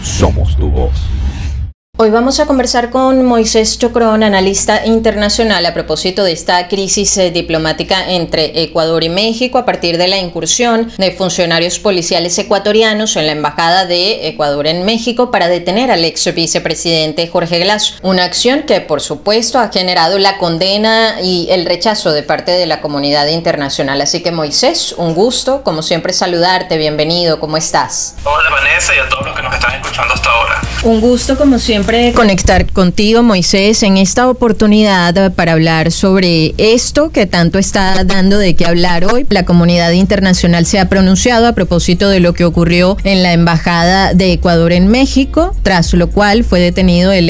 Somos tu voz. Hoy vamos a conversar con Moisés Chocrón, analista internacional, a propósito de esta crisis diplomática entre Ecuador y México a partir de la incursión de funcionarios policiales ecuatorianos en la embajada de Ecuador en México para detener al ex vicepresidente Jorge Glass. Una acción que, por supuesto, ha generado la condena y el rechazo de parte de la comunidad internacional. Así que, Moisés, un gusto, como siempre, saludarte. Bienvenido, ¿cómo estás? Hola, Vanessa, y a todos los que nos están escuchando hasta ahora. Un gusto, como siempre, conectar contigo, Moisés, en esta oportunidad para hablar sobre esto que tanto está dando de qué hablar hoy. La comunidad internacional se ha pronunciado a propósito de lo que ocurrió en la embajada de Ecuador en México, tras lo cual fue detenido el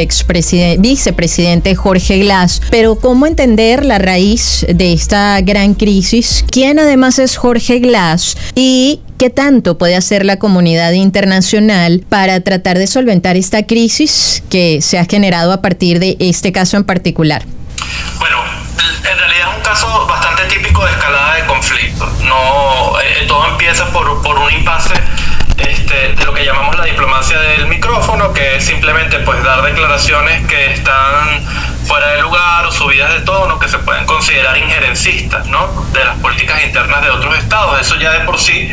vicepresidente Jorge Glass. Pero ¿cómo entender la raíz de esta gran crisis? ¿Quién además es Jorge Glass? Y ¿qué tanto puede hacer la comunidad internacional para tratar de solventar esta crisis que se ha generado a partir de este caso en particular? Bueno, en realidad es un caso bastante típico de escalada de conflicto. Todo empieza por un impasse de lo que llamamos la diplomacia del micrófono, que es simplemente pues dar declaraciones que están fuera de lugar o subidas de tono, que se pueden considerar injerencistas, ¿no?, de las políticas internas de otros estados. Eso ya de por sí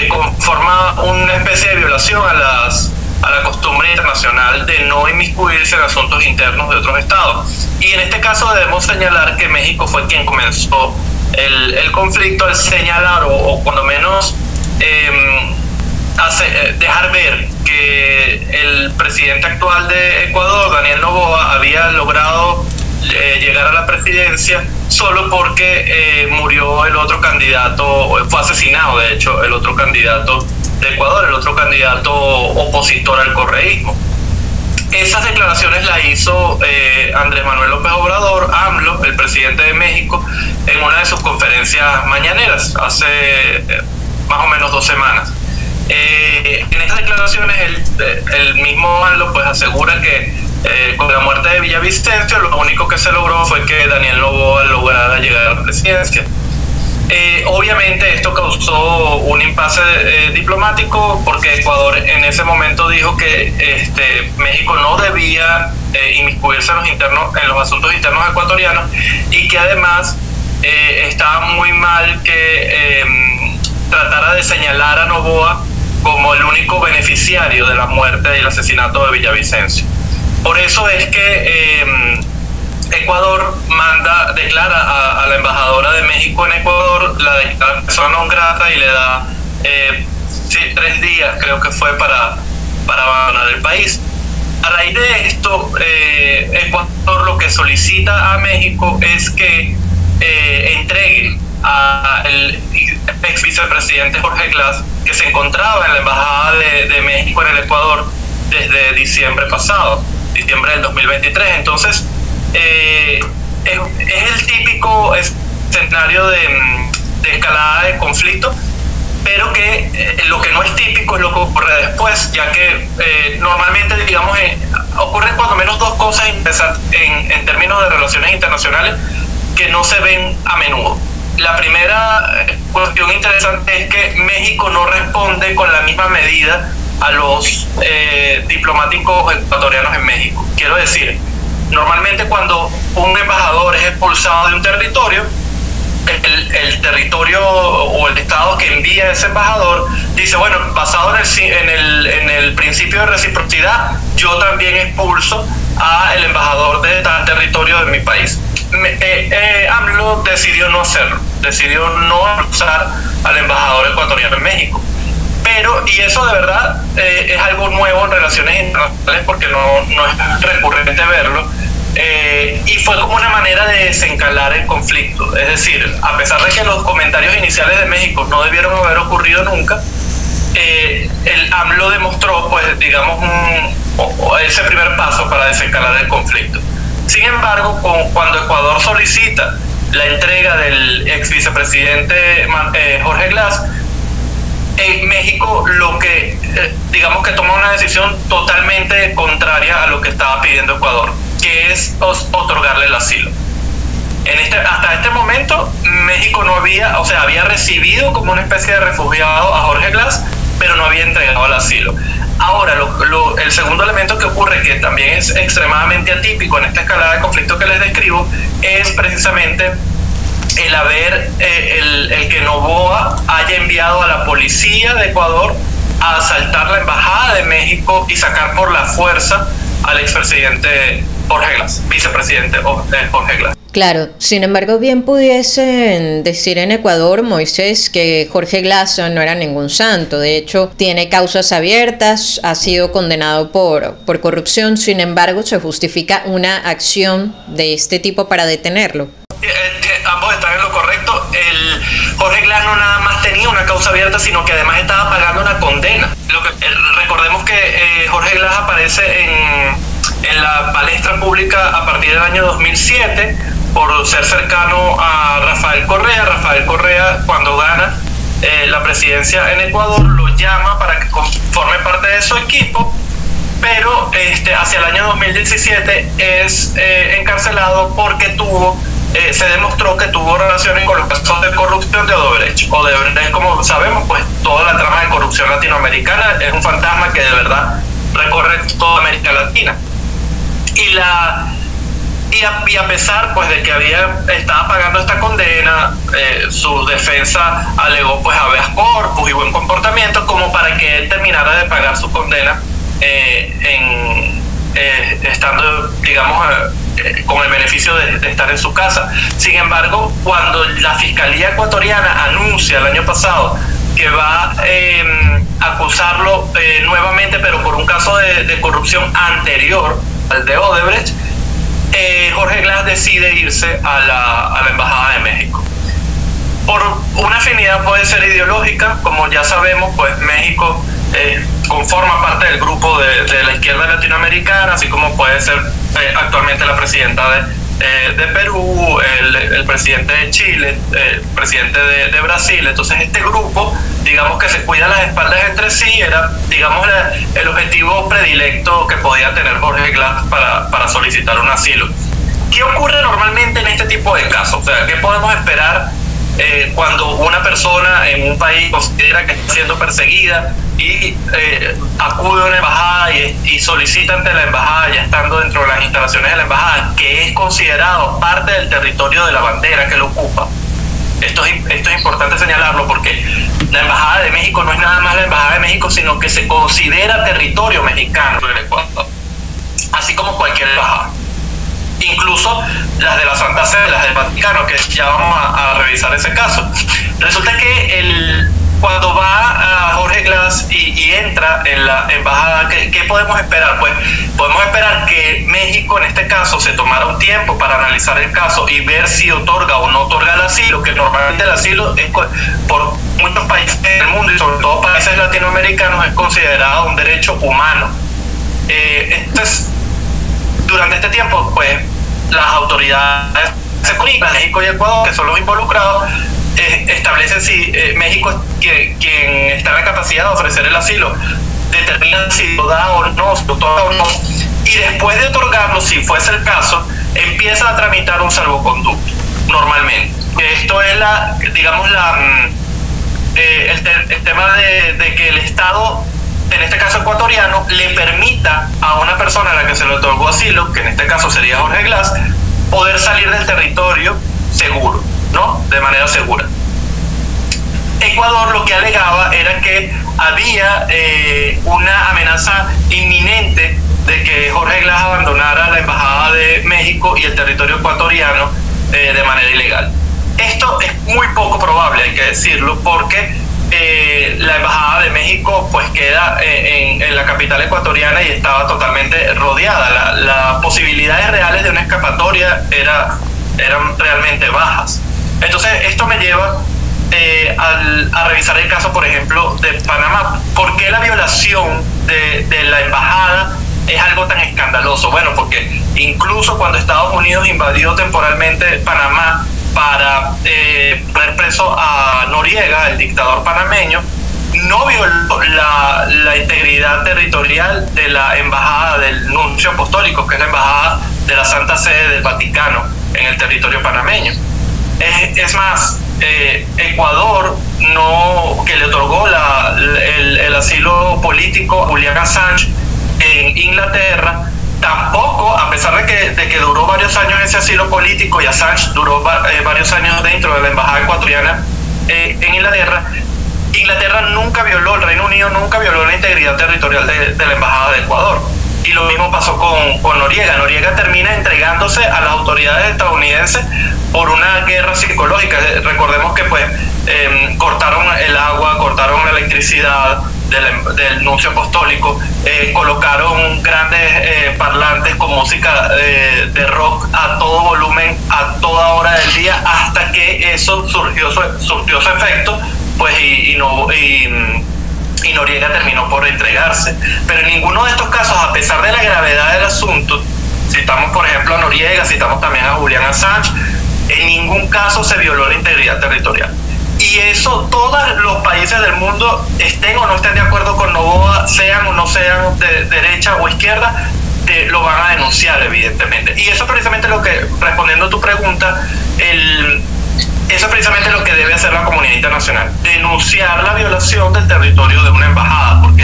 conforma una especie de violación a la costumbre internacional de no inmiscuirse en asuntos internos de otros estados. Y en este caso debemos señalar que México fue quien comenzó el conflicto al señalar o cuando menos dejar ver que el presidente actual de Ecuador, Daniel Noboa, había logrado llegar a la presidencia solo porque murió el otro candidato, fue asesinado de hecho el otro candidato de Ecuador, el otro candidato opositor al correísmo. Esas declaraciones las hizo Andrés Manuel López Obrador, AMLO, el presidente de México, en una de sus conferencias mañaneras hace más o menos 2 semanas. En estas declaraciones el mismo AMLO pues asegura que con la muerte de Villavicencio lo único que se logró fue que Daniel Noboa lograra llegar a la presidencia. Obviamente esto causó un impasse diplomático porque Ecuador en ese momento dijo que México no debía inmiscuirse en los asuntos internos ecuatorianos y que además estaba muy mal que tratara de señalar a Noboa como el único beneficiario de la muerte y el asesinato de Villavicencio. Por eso es que Ecuador declara a la embajadora de México en Ecuador, la declara persona non grata y le da 3 días, creo que fue, para abandonar el país. A raíz de esto, Ecuador lo que solicita a México es que entregue al ex vicepresidente Jorge Glass, que se encontraba en la embajada de México en el Ecuador desde diciembre pasado, diciembre del 2023. Entonces, es el típico escenario de escalada de conflicto, pero que lo que no es típico es lo que ocurre después, ya que normalmente, digamos, ocurren cuando menos 2 cosas interesantes en términos de relaciones internacionales que no se ven a menudo. La primera cuestión interesante es que México no responde con la misma medida a los diplomáticos ecuatorianos en México. Quiero decir, normalmente cuando un embajador es expulsado de un territorio, el territorio o el estado que envía a ese embajador dice, bueno, basado en el principio de reciprocidad, yo también expulso al embajador de tal territorio de mi país. AMLO decidió no hacerlo, decidió no expulsar al embajador ecuatoriano en México. Y eso de verdad es algo nuevo en relaciones internacionales porque no es recurrente verlo. Y fue como una manera de desencalar el conflicto. Es decir, a pesar de que los comentarios iniciales de México no debieron haber ocurrido nunca, el AMLO demostró, pues, digamos, ese primer paso para desencalar el conflicto. Sin embargo, cuando Ecuador solicita la entrega del ex vicepresidente Jorge Glass, en México digamos que toma una decisión totalmente contraria a lo que estaba pidiendo Ecuador, que es otorgarle el asilo. Hasta este momento México había recibido como una especie de refugiado a Jorge Glass, pero no había entregado el asilo. Ahora, lo el segundo elemento que ocurre, que también es extremadamente atípico en esta escalada de conflicto que les describo, es precisamente el que Noboa haya enviado a la policía de Ecuador a asaltar la embajada de México y sacar por la fuerza al expresidente Jorge Glass, vicepresidente Jorge Glass. Claro, sin embargo, bien pudiesen decir en Ecuador, Moisés, que Jorge Glass no era ningún santo. De hecho, tiene causas abiertas, ha sido condenado por corrupción. Sin embargo, se justifica una acción de este tipo para detenerlo. Ambos están en lo correcto. Jorge Glass no nada más tenía una causa abierta, sino que además estaba pagando una condena. Recordemos que Jorge Glass aparece en la palestra pública a partir del año 2007 por ser cercano a Rafael Correa. Rafael Correa, cuando gana la presidencia en Ecuador, lo llama para que forme parte de su equipo, pero hacia el año 2017 es encarcelado porque se demostró que tuvo relaciones con los casos de corrupción de Odebrecht. Odebrecht, como sabemos, pues toda la trama de corrupción latinoamericana es un fantasma que de verdad recorre toda América Latina. Y a pesar pues de que estaba pagando esta condena, su defensa alegó pues habeas corpus y buen comportamiento como para que él terminara de pagar su condena estando, digamos, con el beneficio de estar en su casa. Sin embargo, cuando la Fiscalía ecuatoriana anuncia el año pasado que va a acusarlo nuevamente, pero por un caso de corrupción anterior al de Odebrecht, Jorge Glass decide irse a la Embajada de México. Por una afinidad puede ser ideológica, como ya sabemos, pues México conforma parte del grupo de la izquierda latinoamericana, así como puede ser actualmente la presidenta de Perú, el presidente de Chile, el presidente de Brasil. Entonces este grupo, digamos que se cuida las espaldas entre sí, era, digamos, el objetivo predilecto que podía tener Jorge Glass para solicitar un asilo. ¿Qué ocurre normalmente en este tipo de casos? O sea, ¿qué podemos esperar cuando una persona en un país considera que está siendo perseguida y acude a una embajada y solicita ante la embajada, ya estando dentro de las instalaciones de la embajada, que es considerado parte del territorio de la bandera que lo ocupa? Esto es importante señalarlo, porque la Embajada de México no es nada más la Embajada de México, sino que se considera territorio mexicano en Ecuador, así como cualquier embajada. Incluso las de la Santa Sede, las del Vaticano, que ya vamos a revisar ese caso. Resulta que cuando va a Jorge Glass y entra en la embajada, ¿qué podemos esperar? Pues podemos esperar que México en este caso se tomara un tiempo para analizar el caso y ver si otorga o no otorga el asilo, que normalmente el asilo es, por muchos países del mundo y sobre todo países latinoamericanos, es considerado un derecho humano. Entonces, durante este tiempo, pues las autoridades se comunican, México y Ecuador, que son los involucrados, establecen si México es quien está en la capacidad de ofrecer el asilo, determinan si lo da o no, si lo otorga o no, y después de otorgarlo, si fuese el caso, empieza a tramitar un salvoconducto, normalmente. Esto es el tema de que el Estado, en este caso ecuatoriano, le permita a una persona a la que se le otorgó asilo, que en este caso sería Jorge Glass, poder salir del territorio seguro, ¿no? De manera segura. Ecuador lo que alegaba era que había una amenaza inminente de que Jorge Glass abandonara la Embajada de México y el territorio ecuatoriano de manera ilegal. Esto es muy poco probable, hay que decirlo, porque la Embajada de México pues queda en la capital ecuatoriana y estaba totalmente rodeada. Las posibilidades reales de una escapatoria eran realmente bajas. Entonces esto me lleva a revisar el caso, por ejemplo, de Panamá. ¿Por qué la violación de la embajada es algo tan escandaloso? Bueno, porque incluso cuando Estados Unidos invadió temporalmente Panamá para poner preso a Noriega, el dictador panameño, no violó la integridad territorial de la embajada del nuncio apostólico, que es la embajada de la Santa Sede del Vaticano en el territorio panameño. Es más, Ecuador, que le otorgó el asilo político a Julián Assange, en Inglaterra, tampoco, a pesar de que duró varios años ese asilo político y Assange duró varios años dentro de la embajada ecuatoriana en Inglaterra, Inglaterra nunca violó, el Reino Unido nunca violó la integridad territorial de la embajada de Ecuador. Y lo mismo pasó con Noriega. Noriega termina entregándose a las autoridades estadounidenses por una guerra psicológica. Recordemos que pues cortaron el agua, cortaron la electricidad del nuncio apostólico, colocaron grandes parlantes con música de rock a todo volumen, a toda hora del día, hasta que eso surtió su efecto, pues y Noriega terminó por entregarse. Pero en ninguno de estos casos, a pesar de la gravedad del asunto, citamos por ejemplo a Noriega, citamos también a Julian Assange, en ningún caso se violó la integridad territorial. Y eso todos los países del mundo, estén o no estén de acuerdo con Noboa, sean o no sean de derecha o izquierda, lo van a denunciar evidentemente. Y eso es precisamente lo que, respondiendo a tu pregunta, eso es precisamente lo que debe hacer la comunidad internacional, denunciar la violación del territorio de una embajada, porque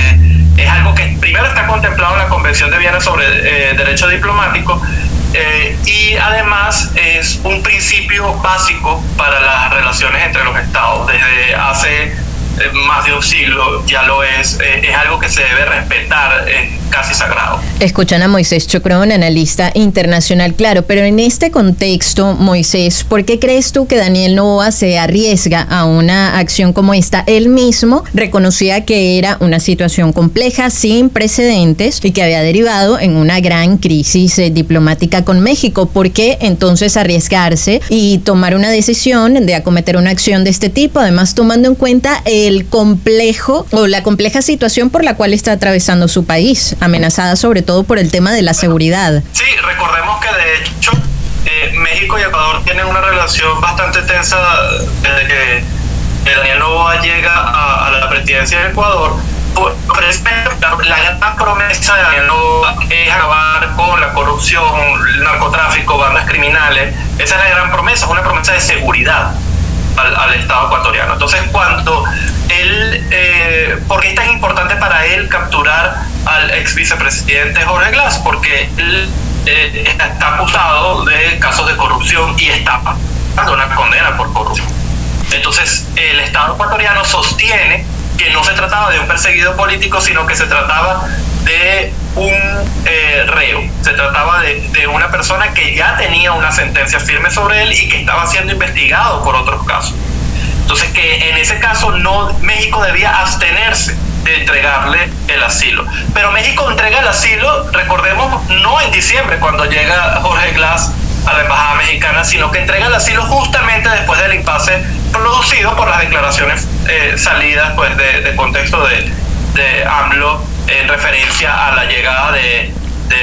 es algo que primero está contemplado en la Convención de Viena sobre Derecho Diplomático, y además es un principio básico para las relaciones entre los estados. Desde hace más de un siglo ya lo es algo que se debe respetar, es casi sagrado. Escuchan a Moisés Chocrón, analista internacional, claro, pero en este contexto, Moisés, ¿por qué crees tú que Daniel Noboa se arriesga a una acción como esta? Él mismo reconocía que era una situación compleja, sin precedentes, y que había derivado en una gran crisis diplomática con México. ¿Por qué entonces arriesgarse y tomar una decisión de acometer una acción de este tipo, además tomando en cuenta el complejo o la compleja situación por la cual está atravesando su país, amenazada sobre todo por el tema de la seguridad? Sí, recordemos que de hecho México y Ecuador tienen una relación bastante tensa desde que Daniel Noboa llega a la presidencia de Ecuador. La gran promesa de Daniel Noboa es acabar con la corrupción, el narcotráfico, bandas criminales. Esa es la gran promesa, es una promesa de seguridad al Estado ecuatoriano. Entonces, cuando él, ¿por qué es tan importante para él capturar al ex vicepresidente Jorge Glass? Porque él está acusado de casos de corrupción y está pagando una condena por corrupción. Entonces, el Estado ecuatoriano sostiene que no se trataba de un perseguido político, sino que se trataba de un reo, se trataba de una persona que ya tenía una sentencia firme sobre él y que estaba siendo investigado por otros casos. Entonces, que en ese caso México debía abstenerse de entregarle el asilo. Pero México entrega el asilo, recordemos, no en diciembre cuando llega Jorge Glass a la embajada mexicana, sino que entrega el asilo justamente después del impasse producido por las declaraciones salidas pues de contexto de AMLO en referencia a la llegada de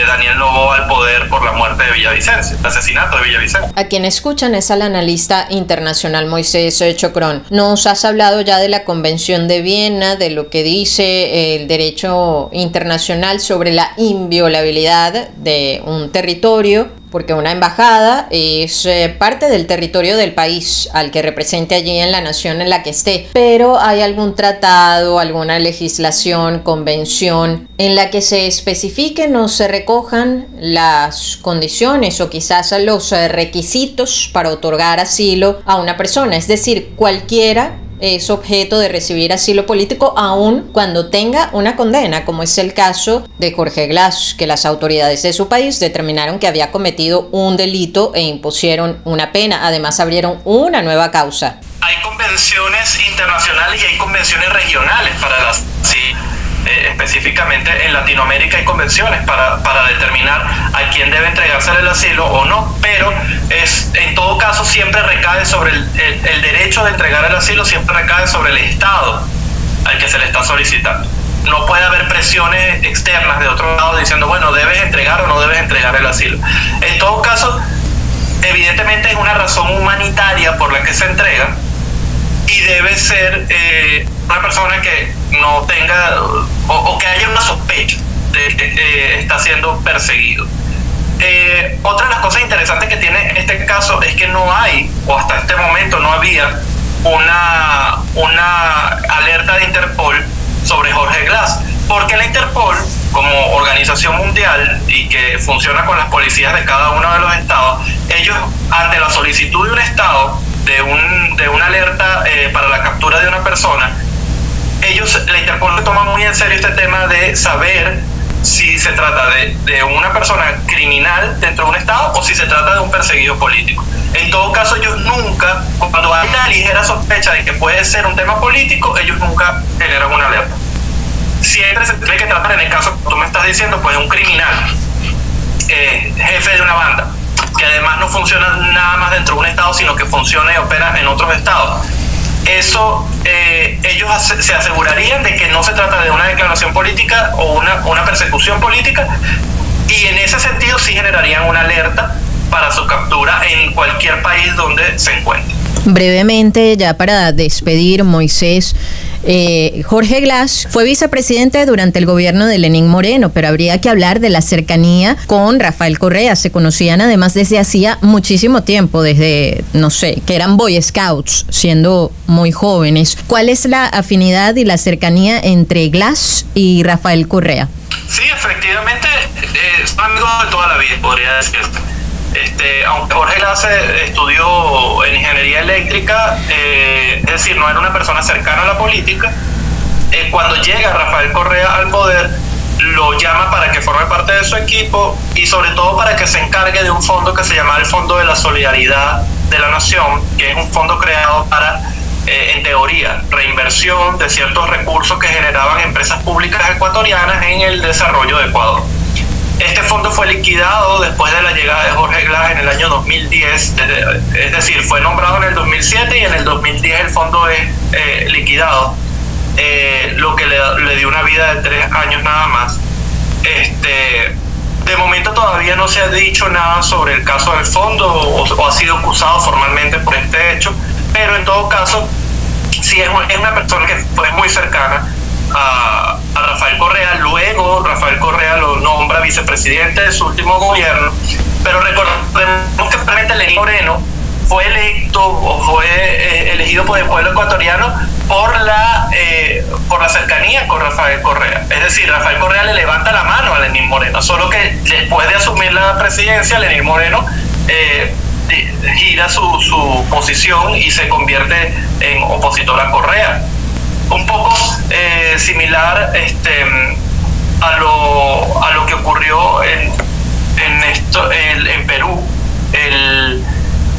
Daniel Noboa al poder por la muerte de Villavicencio, el asesinato de Villavicencio. A quien escuchan es al analista internacional Moisés Chocrón. Nos has hablado ya de la Convención de Viena, de lo que dice el derecho internacional sobre la inviolabilidad de un territorio, porque una embajada es parte del territorio del país al que represente allí en la nación en la que esté. Pero ¿hay algún tratado, alguna legislación, convención en la que se especifiquen o se recojan las condiciones o quizás los requisitos para otorgar asilo a una persona? Es decir, cualquiera es objeto de recibir asilo político aun cuando tenga una condena, como es el caso de Jorge Glass, que las autoridades de su país determinaron que había cometido un delito e impusieron una pena. Además, abrieron una nueva causa. Hay convenciones internacionales y hay convenciones regionales para las... Sí. Específicamente en Latinoamérica hay convenciones para determinar a quién debe entregarse el asilo o no, pero en todo caso siempre recae sobre el derecho de entregar el asilo, siempre recae sobre el Estado al que se le está solicitando. No puede haber presiones externas de otro lado diciendo, bueno, debes entregar o no debes entregar el asilo. En todo caso, evidentemente es una razón humanitaria por la que se entrega, y debe ser una persona que no tenga o que haya una sospecha de que está siendo perseguido. Otra de las cosas interesantes que tiene este caso es que no hay, o hasta este momento no había, una alerta de Interpol sobre Jorge Glass, porque la Interpol, como organización Organización Mundial y que funciona con las policías de cada uno de los estados, ellos, ante la solicitud de un estado de una alerta para la captura de una persona, la Interpol toma muy en serio este tema de saber si se trata de una persona criminal dentro de un estado o si se trata de un perseguido político. En todo caso, ellos nunca, cuando hay una ligera sospecha de que puede ser un tema político, ellos nunca generan una alerta. Siempre se tiene que tratar, en el caso que tú me estás diciendo, pues un criminal, jefe de una banda, que además no funciona nada más dentro de un estado, sino que funciona y opera en otros estados. Eso, ellos se asegurarían de que no se trata de una declaración política o una persecución política, y en ese sentido sí generarían una alerta para su captura en cualquier país donde se encuentre. Brevemente, ya para despedir, Moisés, Jorge Glass fue vicepresidente durante el gobierno de Lenín Moreno, pero habría que hablar de la cercanía con Rafael Correa. Se conocían además desde hacía muchísimo tiempo, desde, no sé, que eran Boy Scouts, siendo muy jóvenes. ¿Cuál es la afinidad y la cercanía entre Glass y Rafael Correa? Sí, efectivamente, son amigos de toda la vida, podría decir. Aunque Jorge Glass estudió en ingeniería eléctrica, es decir, no era una persona cercana a la política, cuando llega Rafael Correa al poder, lo llama para que forme parte de su equipo y sobre todo para que se encargue de un fondo que se llama el Fondo de la Solidaridad de la Nación, que es un fondo creado para, en teoría, reinversión de ciertos recursos que generaban empresas públicas ecuatorianas en el desarrollo de Ecuador. Este fondo fue liquidado después de la llegada de Jorge Glass en el año 2010, es decir, fue nombrado en el 2007 y en el 2010 el fondo es liquidado, lo que le dio una vida de 3 años nada más. De momento todavía no se ha dicho nada sobre el caso del fondo o ha sido acusado formalmente por este hecho, pero en todo caso sí es una persona que fue muy cercana a Rafael Correa. Luego Rafael Correa lo nombra vicepresidente de su último gobierno, pero recordemos que realmente Lenín Moreno fue electo o fue elegido por el pueblo ecuatoriano por la cercanía con Rafael Correa. Es decir, Rafael Correa le levanta la mano a Lenín Moreno, solo que después de asumir la presidencia, Lenín Moreno gira su posición y se convierte en opositor a Correa. Un poco similar a lo que ocurrió en Perú,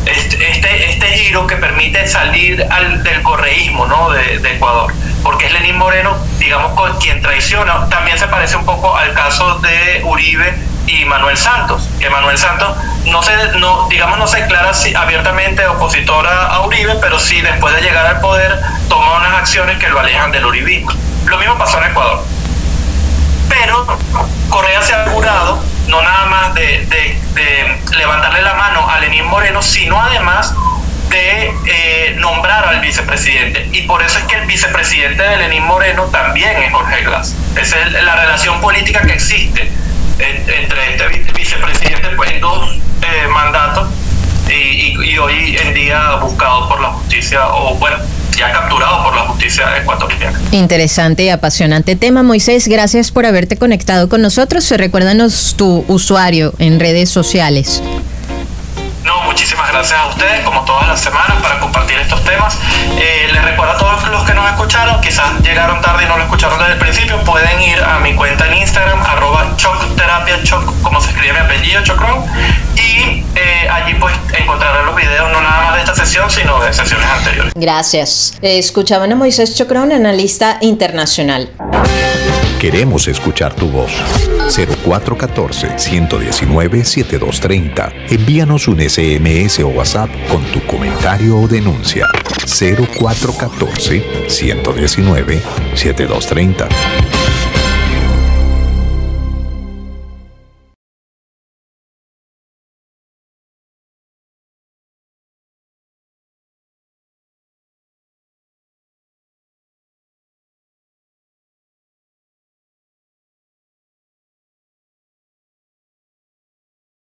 este giro que permite salir del correísmo, ¿no?, de Ecuador, porque es Lenín Moreno, digamos, con quien traiciona. También se parece un poco al caso de Uribe y Manuel Santos, que Manuel Santos no se declara abiertamente opositor a Uribe, pero sí, después de llegar al poder, toma unas acciones que lo alejan del uribismo. Lo mismo pasó en Ecuador. Pero Correa se ha asegurado no nada más de levantarle la mano a Lenín Moreno, sino además de nombrar al vicepresidente. Y por eso es que el vicepresidente de Lenín Moreno también es Jorge Glass. Esa es la relación política que existe entre este vicepresidente, pues, en 2 mandatos y hoy en día buscado por la justicia, o bueno, ya capturado por la justicia ecuatoriana. Interesante y apasionante tema, Moisés. Gracias por haberte conectado con nosotros. Recuérdanos tu usuario en redes sociales. No, muchísimas gracias a ustedes, como todas las semanas, para compartir estos temas. Les recuerdo a todos los que nos escucharon, quizás llegaron tarde y no lo escucharon desde el principio, pueden ir a mi cuenta en Instagram, @chocterapia, como se escribe mi apellido, Chocron, y allí pues encontrarán los videos no nada más de esta sesión, sino de sesiones anteriores. Gracias. Escuchaban a Moisés Chocron, analista internacional. Queremos escuchar tu voz. 0414-119-7230. Envíanos un SMS o WhatsApp con tu comentario o denuncia. 0414-119-7230.